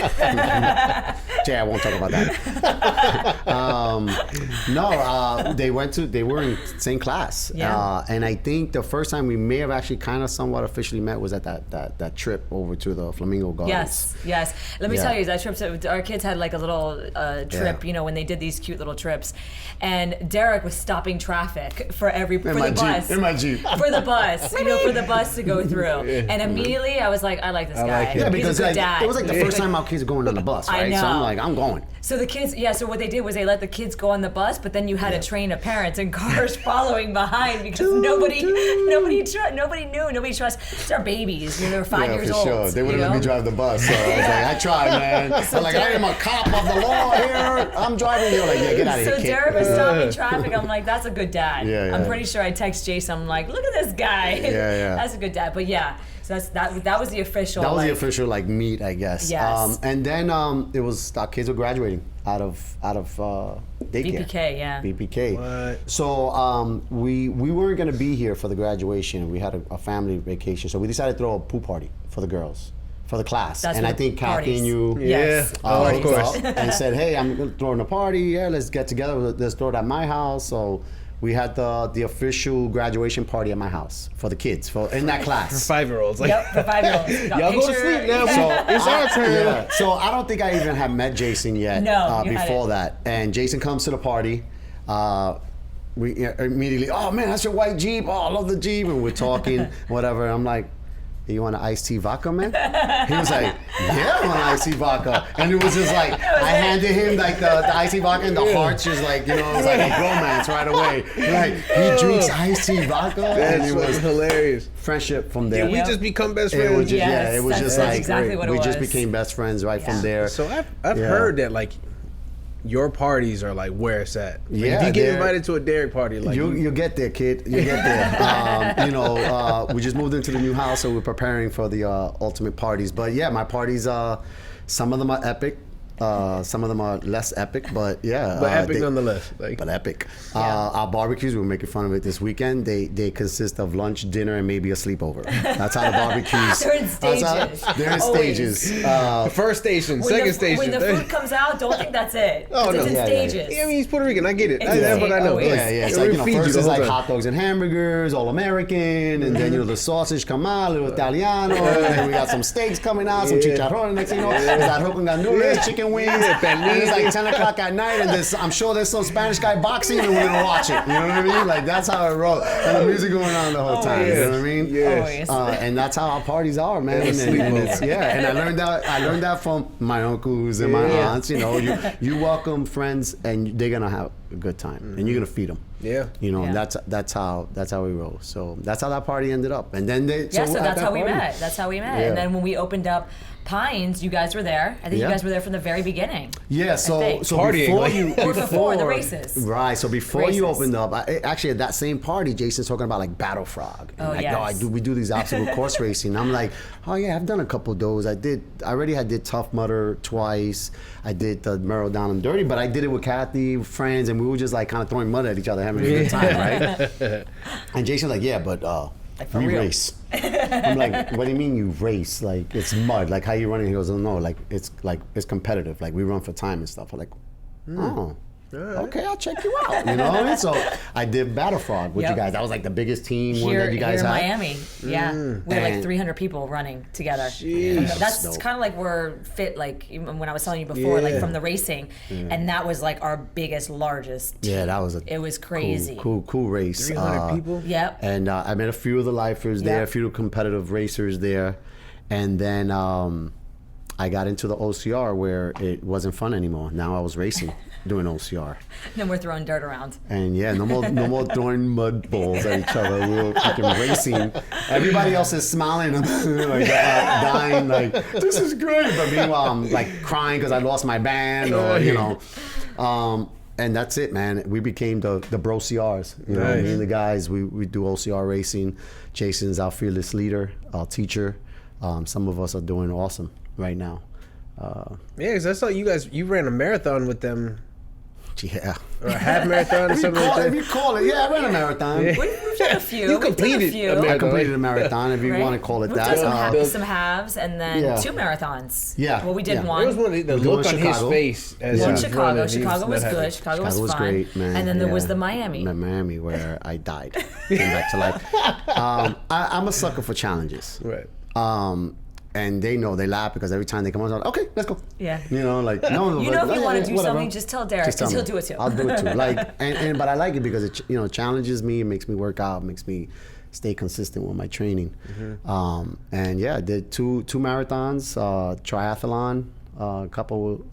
Jay, I won't talk about that. They were in the same class. Yeah. And I think the first time we may have actually kind of somewhat officially met was at that trip over to the Flamingo Gardens. Yes. Let me tell you, that trip, so our kids had like a little trip, you know, when they did these cute little trips. And Derek was stopping traffic for the bus. In my Jeep. For the bus, you know, for the bus to go through. And immediately I was like, I like this guy. like it. Yeah, He's because a good like, dad. it was like the first time our kids were going on the bus, I right? So know. I'm like, I'm going. So the kids, so what they did was they let the kids go on the bus, but then you had to train of parents and cars following behind because nobody trusts. They're babies. You know, they're 5 years old. Sure. They wouldn't you let me know? drive the bus. So I was like, I tried, man. I'm like, I am a cop of the law here. I'm driving. You're like, yeah, get out of here, So kid. Derek was stopping traffic. I'm like, that's a good dad. Yeah. I'm pretty sure I text Jason. I'm like, look at this guy. Yeah. That's a good dad. But yeah, so that was the official. That was the official meet, I guess. Yes. And then it was our kids were graduating out of daycare. BPK, yeah. BPK. What? So we weren't gonna be here for the graduation. We had a family vacation, so we decided to throw a pool party for the girls, for the class. That's and I what think Kathy parties. and you. Yes. Oh, of hooked course. up and said, hey, I'm throwing a party. Yeah, let's get together. Let's throw it at my house. So we had the official graduation party at my house for the kids in that class. For 5-year-olds. Like, Yep, for 5-year-olds. Got y'all go to picture- sleep now. So It's our turn. Yeah. So I don't think I even had met Jason yet. No, you before hadn't. that. And Jason comes to the party. We immediately, oh man, that's your white Jeep. Oh, I love the Jeep. And we're talking, whatever. I'm like, you want an iced tea vodka, man? He was like, yeah, I want an iced tea vodka. And it was just like, I handed him like the iced tea vodka and the hearts just like, you know, it was like a bromance right away. Like, he drinks iced tea vodka. And That's it was hilarious. friendship from there. Did we just become best friends? It was just, Yes, it was just that's like, exactly what it we just was. became best friends right from there. So I've heard that like your parties are like where it's at. Like, Yeah, if you get they're- invited to a Derek party, like You get there, kid. You get there. We just moved into the new house, so we're preparing for the ultimate parties. But yeah, my parties, some of them are epic. Some of them are less epic, but yeah. But epic nonetheless. But epic. Our barbecues, we were making fun of it this weekend. They consist of lunch, dinner, and maybe a sleepover. That's how the barbecues. They're in stages. They're in stages. First station, second station. When the food comes out, don't think that's it. Oh, no. It's in stages. Yeah, I mean, he's Puerto Rican. I get it. It's That's what I know. yeah, It's like, first it's like hot dogs and hamburgers, all American, and then, the sausage come out, a little Italiano, and then we got some steaks coming out, some chicharrón, next thing you know, there's arroz con gandules, chicken wings, and it's like 10 o'clock at night, and I'm sure there's some Spanish guy boxing, and we're gonna watch it, you know what I mean? Like, that's how it rolls, and the music going on the whole time, you know what I mean? Yes. And that's how our parties are, man, and I learned that from my uncles and my aunts, you welcome friends, and they're gonna have a good time, and you're gonna feed them. Yeah. And that's how we roll. So that's how that party ended up. And then so that's how we met. That's how we met. Yeah. And then when we opened up Pines, you guys were there. I think you guys were there from the very beginning. Yeah, so partying, before the races. Right. So before you opened up, actually at that same party, Jason's talking about like Battle Frog. And we do these obstacle course racing. I'm like, oh yeah, I've done a couple of those. I already did Tough Mudder twice. I did the Merrill Down and Dirty, but I did it with Kathy, friends, and we were just like kind of throwing mud at each other, having a good time, right? And Jason's like, yeah, but we race. I'm like, what do you mean you race? Like, it's mud. Like, how you running? He goes, oh, no, like it's competitive. Like, we run for time and stuff. I'm like, oh. Okay, I'll check you out. You know what I mean? So I did Battle Frog with you guys. That was like the biggest team one that you guys had. Here in Miami. Yeah. We had like 300 people running together. That's kind of like we're fit, like when I was telling you before, like from the racing. And that was like our biggest, largest team. Yeah, that was it was crazy. Cool race. 300 people? Yep. And I met a few of the lifers there, a few competitive racers there. And then I got into the OCR where it wasn't fun anymore. Now I was racing. Doing OCR. Then we're throwing dirt around. And no more throwing mud balls at each other. We were fucking racing. Everybody else is smiling, like dying, like this is great. But meanwhile, I'm like crying because I lost my band, or and that's it, man. We became the bro CRs. You know, me and the guys, we do OCR racing. Jason's our fearless leader, our teacher. Some of us are doing awesome right now. Because I saw you ran a marathon with them. Yeah. Or a half marathon or something like that. If you call it, I ran a marathon. We've done a few. You completed a marathon. I completed a marathon, if you want to call it We've that. Done some halves and then 2 marathons. Yeah. Well, we did one. It was one of the look on his face. Well, Chicago. Chicago was good. Chicago was fun. Great, man. And then there was the Miami. Miami, where I died. Came back to life. I'm a sucker for challenges. Right. And they know, they laugh because every time they come on, I'm like, okay, let's go. Yeah. Like, no. If you want to do something, just tell Derek, because he'll do it too. I'll do it too. Like, but I like it because it, challenges me. It makes me work out. Makes me stay consistent with my training. And I did two marathons, triathlon, a couple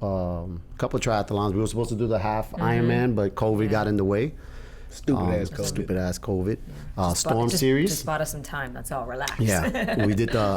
triathlons. We were supposed to do the half Ironman, but COVID got in the way. Stupid ass COVID. Storm Series. Just bought us some time. That's all. Relax. Yeah,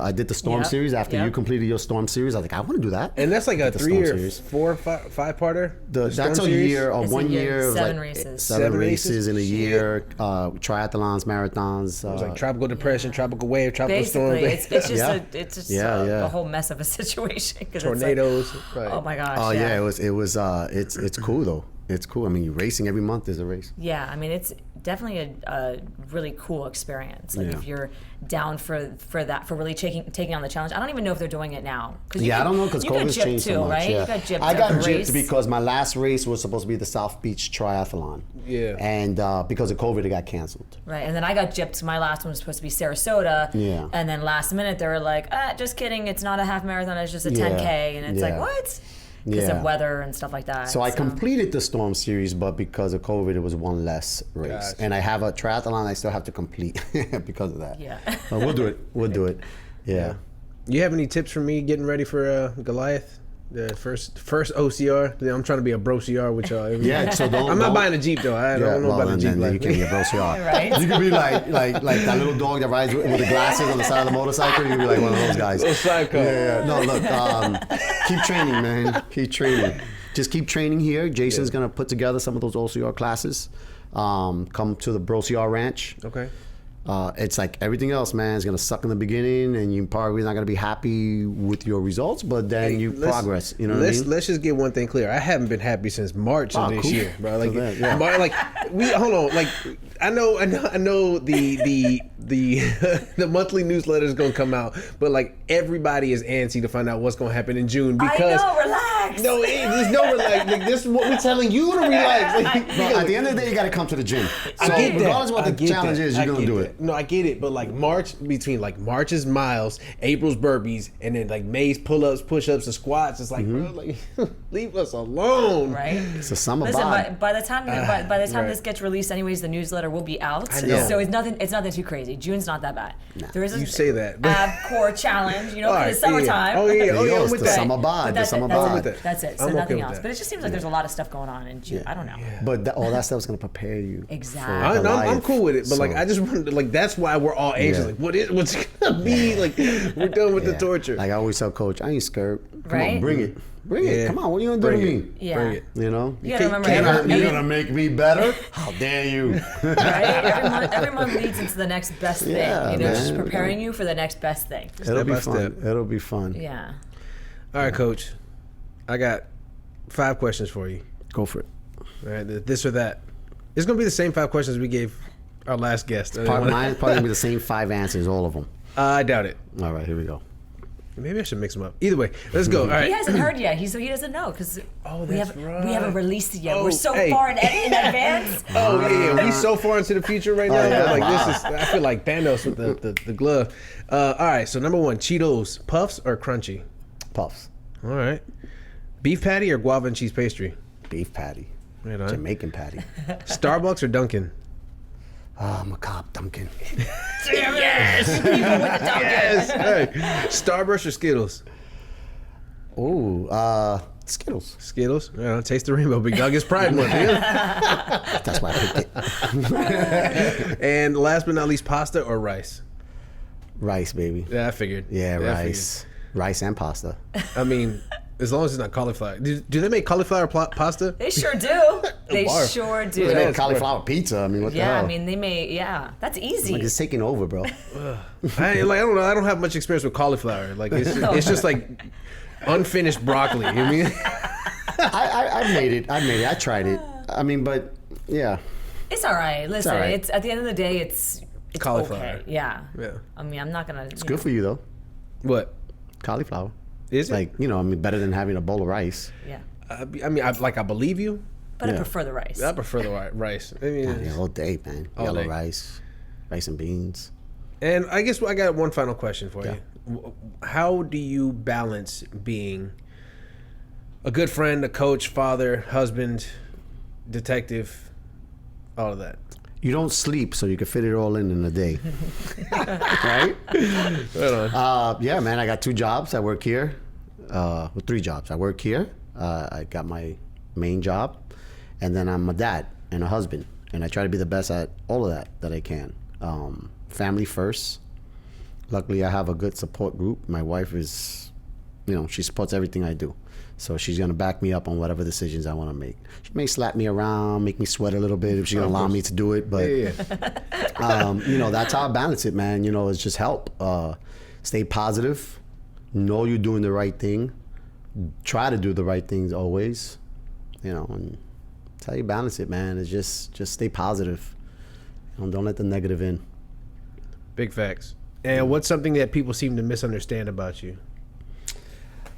I did the Storm Series after you completed your Storm Series. I was like, I want to do that. And that's like a 3 or 4 or 5-parter. That's a year of 1 year. 7 races. 7 races in a year. Triathlons, marathons. It was like tropical depression, tropical wave, tropical storm. It's just a whole mess of a situation. Tornadoes. It's like, oh my gosh. Oh yeah, it's cool though. It's cool. I mean, you're racing every month. There's a race. Yeah, I mean, it's definitely a really cool experience. Like if you're down for that, for really taking on the challenge. I don't even know if they're doing it now. I don't know because COVID's changed so much. Right? Yeah. You got gypped. I got gypped because my last race was supposed to be the South Beach Triathlon. Yeah. And because of COVID, it got canceled. Right, and then I got gypped. My last one was supposed to be Sarasota. Yeah. And then last minute they were like, just kidding. It's not a half marathon. It's just a 10K. And it's like, what? Because of weather and stuff like that. So I completed the Storm Series, but because of COVID, it was one less race. Gotcha. And I have a triathlon I still have to complete because of that. Yeah. But we'll do it. We'll do it. Yeah. You have any tips for me getting ready for Goliath? The first OCR. I'm trying to be a bro CR with y'all. Yeah, so I'm not buying a Jeep though. I don't know about a Jeep. You can be a bro CR. Right? You can be like that little dog that rides with the glasses on the side of the motorcycle. You can be like one of those guys. Little sidecar. Yeah. No, look. Keep training, man. Keep training. Just keep training here. Jason's gonna put together some of those OCR classes. Come to the Bro CR Ranch. Okay. It's like everything else, man. It's gonna suck in the beginning, and you're probably not gonna be happy with your results. But then you progress. You know what I mean? Let's just get one thing clear. I haven't been happy since March of this year, bro. Like, hold on. Like, I know the the monthly newsletter is gonna come out, but like everybody is antsy to find out what's gonna happen in June because I know, relax. No, there's no relax. Like, this is what we're telling you to relax. Like, bro, at the end of the day, you gotta come to the gym. So regardless of what the challenge is, you're gonna do it. No, I get it, but like between March's miles, April's burpees, and then like May's pull-ups, push-ups, and squats, it's like, bro, like leave us alone. Right. It's a summer Listen, bod. by the time this gets released, anyways, the newsletter will be out. know. So it's nothing too crazy. June's not that bad. Nah. There is a You say that. ab core challenge, because Right, it's summertime. Oh yeah, I'm with the that. summer bod. The summer bod. That's it. So I'm nothing okay with else. that. But it just seems like there's a lot of stuff going on in June. I don't know. But all that stuff's gonna prepare you. Exactly. I'm cool with it, but like I just wanted, like that's why we're all anxious. Yeah. Like what's it gonna be? Like we're done with the torture. Like I always tell Coach, I ain't scared. Come Right? on, bring it. Bring Yeah. it. Come on, what are you gonna do to me? Yeah. Bring it. You know? You gotta remember, You're gonna make me better? How dare you? right? Every month leads into the next best thing. Yeah, Just man. preparing you for the next best thing. It'll be by fun. step. It'll be fun. Yeah. All right, Coach. I got 5 questions for you. Go for it. All right, this or that. It's gonna be the same 5 questions we gave our last guest. Mine's probably gonna be the same 5 answers, all of them. I doubt it. All right, here we go. Maybe I should mix them up. Either way, let's go. All right. He hasn't heard yet. He doesn't know because we haven't released it yet. Oh, We're so hey. far in advance. Oh yeah, we so far into the future right now. yeah. Like this is, I feel like Thanos with the glove. All right, so number 1, Cheetos, puffs or crunchy? Puffs. All right, beef patty or guava and cheese pastry? Beef patty. Right on. Jamaican patty. Starbucks or Dunkin'? I'm a cop, Dunkin'. Yes, people with the Dunkin'. Yes. Hey. Starburst or Skittles? Ooh, Skittles. Skittles. Yeah, taste the rainbow, big dog. It's Pride Month. Yeah? That's why I picked it. And last but not least, pasta or rice? Rice, baby. Yeah, I figured. Yeah, I rice. Rice and pasta. I mean, as long as it's not cauliflower. Do they make cauliflower pasta? They sure do. They Bar. sure do. They make cauliflower pizza. I mean, what the Yeah, hell? I mean, they may. Yeah, that's easy. Like it's taking over, bro. I don't know. I don't have much experience with cauliflower. Like it's just like unfinished broccoli. You know what I mean? I made it. I tried it. I mean, but yeah. It's all right. Listen, all right. it's at the end of the day, it's Cauliflower. okay. Yeah. Yeah. I mean, I'm not gonna. It's good for you, though. What? Cauliflower. Is it? Like, I mean, better than having a bowl of rice. Yeah. I mean, I believe you. But I Yeah. prefer the rice. I prefer the rice. I mean, Yeah, all day, man. All Yellow day. rice and beans. and I guess I got one final question for you. How do you balance being a good friend, a coach, father, husband, detective, all of that? You don't sleep, so you can fit it all in a day. Right? Right on. Yeah, man. I got 2 jobs. I work here. Well, 3 jobs. I work here. I got my main job, and then I'm a dad and a husband, and I try to be the best at all of that I can. Family first. Luckily, I have a good support group. My wife is, she supports everything I do. So she's gonna back me up on whatever decisions I want to make. She may slap me around, make me sweat a little bit if she's gonna allow me to do it. But that's how I balance it, man. It's just help. Stay positive. Know you're doing the right thing. Try to do the right things always. And that's how you balance it, man. It's just stay positive. Don't let the negative in. Big facts. And what's something that people seem to misunderstand about you?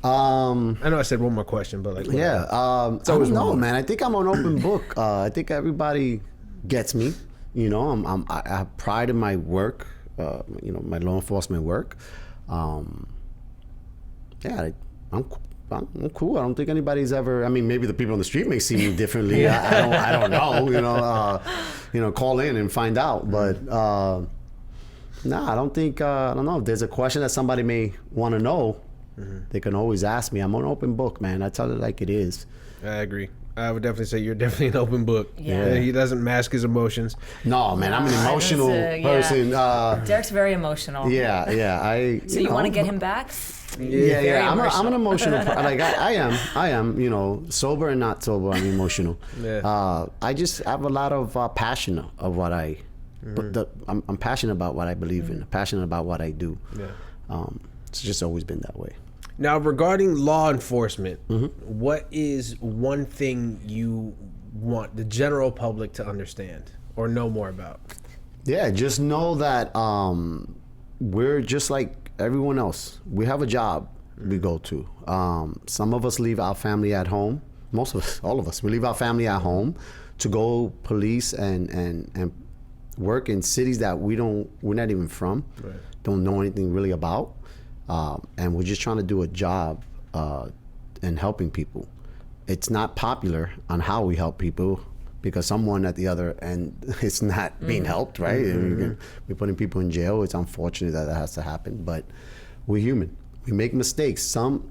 I know I said one more question, but like, Yeah. I always don't know, one. man. I think I'm an open book. I think everybody gets me. I have pride in my work. My law enforcement work. I'm cool. I don't think anybody's ever. I mean, maybe the people on the street may see me differently. I don't know. Call in and find out. But I don't think. I don't know. If there's a question that somebody may want to know, they can always ask me. I'm an open book, man. I tell it like it is. I agree. I would definitely say you're definitely an open book. Yeah. He doesn't mask his emotions. No, man. I'm an emotional person. Derek's very emotional. Yeah. So you want to get him back? Yeah. I'm emotional. an emotional. Like I am. Sober and not sober. I'm emotional. Yeah. I just have a lot of passion of what I But I'm passionate about what I believe in. Passionate about what I do. Yeah. It's just always been that way. Now, regarding law enforcement, what is one thing you want the general public to understand or know more about? Yeah, just know that we're just like everyone else. We have a job we go to. Some of us leave our family at home. Most of us, all of us, we leave our family at home to go police and work in cities that we're not even from, don't know anything really about. And we're just trying to do a job in helping people. It's not popular on how we help people because someone at the other end is not being helped, right? We're putting people in jail. It's unfortunate that has to happen, but we're human. We make mistakes. Some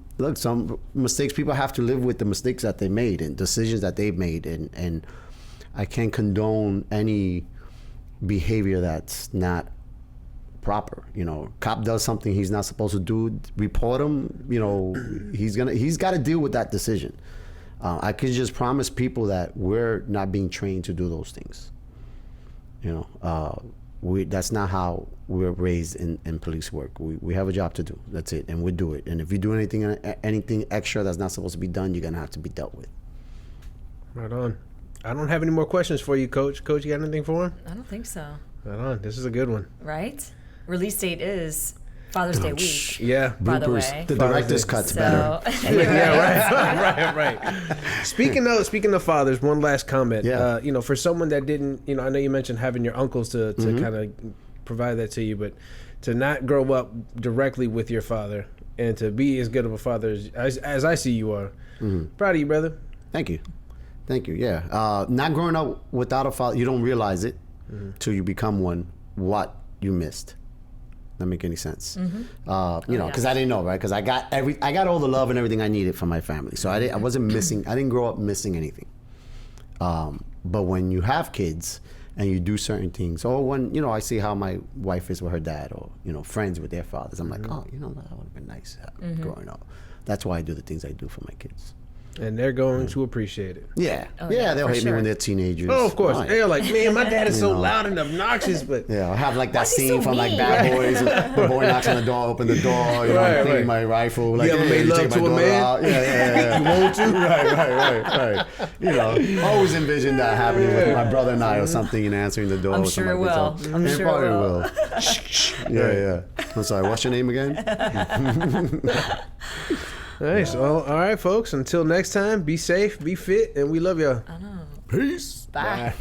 mistakes, people have to live with the mistakes that they made and decisions that they've made. And I can't condone any behavior that's not proper. Cop does something he's not supposed to do, report him. He's got to deal with that decision. I could just promise people that we're not being trained to do those things. That's not how we're raised in police work. We have a job to do. That's it, and we do it. And if you do anything extra that's not supposed to be done, you're gonna have to be dealt with. Right on. I don't have any more questions for you, Coach. Coach, you got anything for him? I don't think so. Right on. This is a good one. Right? Release date is Father's Day week. Yeah. By the way. The director's cut's better. Yeah, right. Speaking of fathers, one last comment. Yeah. For someone that didn't, I know you mentioned having your uncles to kind of provide that to you, but to not grow up directly with your father and to be as good of a father as I see you are. Proud of you, brother. Thank you. Yeah. Not growing up without a father, you don't realize it till you become one, what you missed. That make any sense? Because I didn't know, right? Because I got all the love and everything I needed from my family, so I wasn't missing. I didn't grow up missing anything. But when you have kids and you do certain things, or when I see how my wife is with her dad, or friends with their fathers, I'm like, oh, that would have been nice growing up. That's why I do the things I do for my kids. And they're going to appreciate it. Yeah. They'll hate me when they're teenagers. Oh, of course. They're like, man, my dad is so loud and obnoxious, but... Yeah, I have like that scene from like Bad Boys. The boy knocks on the door, open the door, I'm cleaning my rifle. Like, you ever made love to a man? Yeah. You want to? Right. Always envision that happening with my brother and I or something, and answering the door. I'm sure it will. I'm sure it will. Yeah. I'm sorry, what's your name again? Nice. Well, all right, folks. Until next time, be safe, be fit, and we love y'all. I know. Peace. Bye.